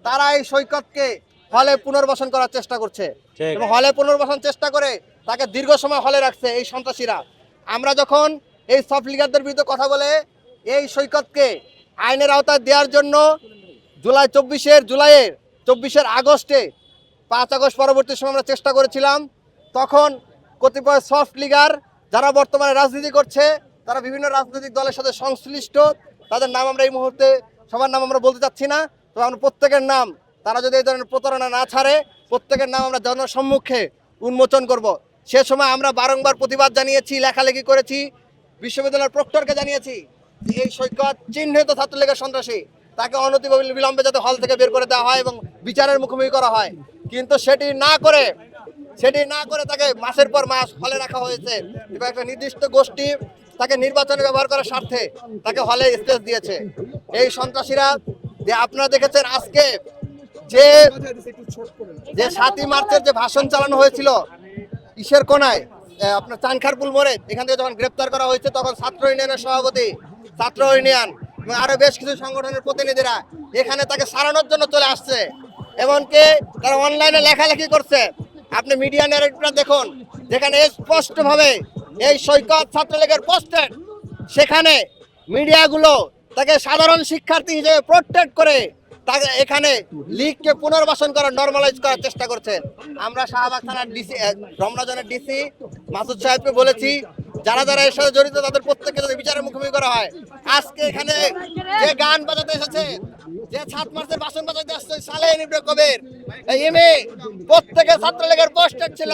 তারা এই সৈকতকে হলে পুনর্বাসন করার চেষ্টা করছে এবং হলে পুনর্বাসন চেষ্টা করে তাকে দীর্ঘ সময় হলে রাখছে এই সন্ত্রাসীরা। আমরা যখন এই সফট লিগারদের বিরুদ্ধে কথা বলে এই সৈকতকে আইনের আওতায় দেওয়ার জন্য জুলাইয়ের 24 আগস্টে 5 আগস্ট পরবর্তী সময় আমরা চেষ্টা করেছিলাম, তখন কতিপয় সফট লিগার যারা বর্তমানে রাজনীতি করছে, তারা বিভিন্ন রাজনৈতিক দলের সাথে সংশ্লিষ্ট, তাদের নাম আমরা এই মুহূর্তে সবার নাম আমরা বলতে চাচ্ছি না, তবে আমরা প্রত্যেকের নাম, তারা যদি এই ধরনের প্রতারণা না ছাড়ে, প্রত্যেকের নাম আমরা জনসম্মুখে উন্মোচন করব। সে সময় আমরা বারংবার প্রতিবাদ জানিয়েছি, লেখালেখি করেছি, বিশ্ববিদ্যালয়ের প্রক্টরকে জানিয়েছি যে এই সৈকত চিহ্নিত ছাত্রলীগের সন্ত্রাসী, তাকে অনতিবিলম্বে যাতে হল থেকে বের করে দেওয়া হয় এবং বিচারের মুখোমুখি করা হয়। কিন্তু সেটি না করে তাকে মাসের পর মাস হলে রাখা হয়েছে এবং একটা নির্দিষ্ট গোষ্ঠী তাকে নির্বাচনে ব্যবহার করার স্বার্থে তাকে হলে স্পেস দিয়েছে। এই সন্ত্রাসীরা যে আপনারা দেখেছেন আজকে যে 7ই মার্চের যে ভাষণ চালানো হয়েছিল ইসের কোনায়, আপনার চানখারপুল মোড়ে, এখান থেকে যখন গ্রেপ্তার করা হয়েছে তখন ছাত্র ইউনিয়নের সভাপতি, ছাত্র ইউনিয়ন এবং আরো বেশ কিছু সংগঠনের প্রতিনিধিরা এখানে তাকে সারানোর জন্য চলে আসছে। এমনকি তারা অনলাইনে লেখালেখি করছে। আপনি মিডিয়া ন্যারেটিভটা দেখুন, যেখানে স্পষ্টভাবে এই সৈকত ছাত্রলীগের পোস্টেড, সেখানে মিডিয়াগুলো তাকে সাধারণ শিক্ষার্থী হিসেবে প্রোটেক্ট করে তাকে এখানে লীগকে পুনর্বাসন করার, নর্মালাইজ করার চেষ্টা করছেন। আমরা শাহবাগ থানার ডিসি, রমনাজনের ডিসি মাসুদ সাহেবকে বলেছি, যারা যারা এর সাথে জড়িত তাদের প্রত্যেককে যদি বিচারের মুখোমুখি করা হয়। আজকে এখানে যে গান বাজাতে এসেছে, যে 7 মার্চের ভাষণ বাজাতে আসছে সালেহ ইবনে কবির, এই প্রত্যেকে ছাত্রলীগের পোস্টেড ছিল।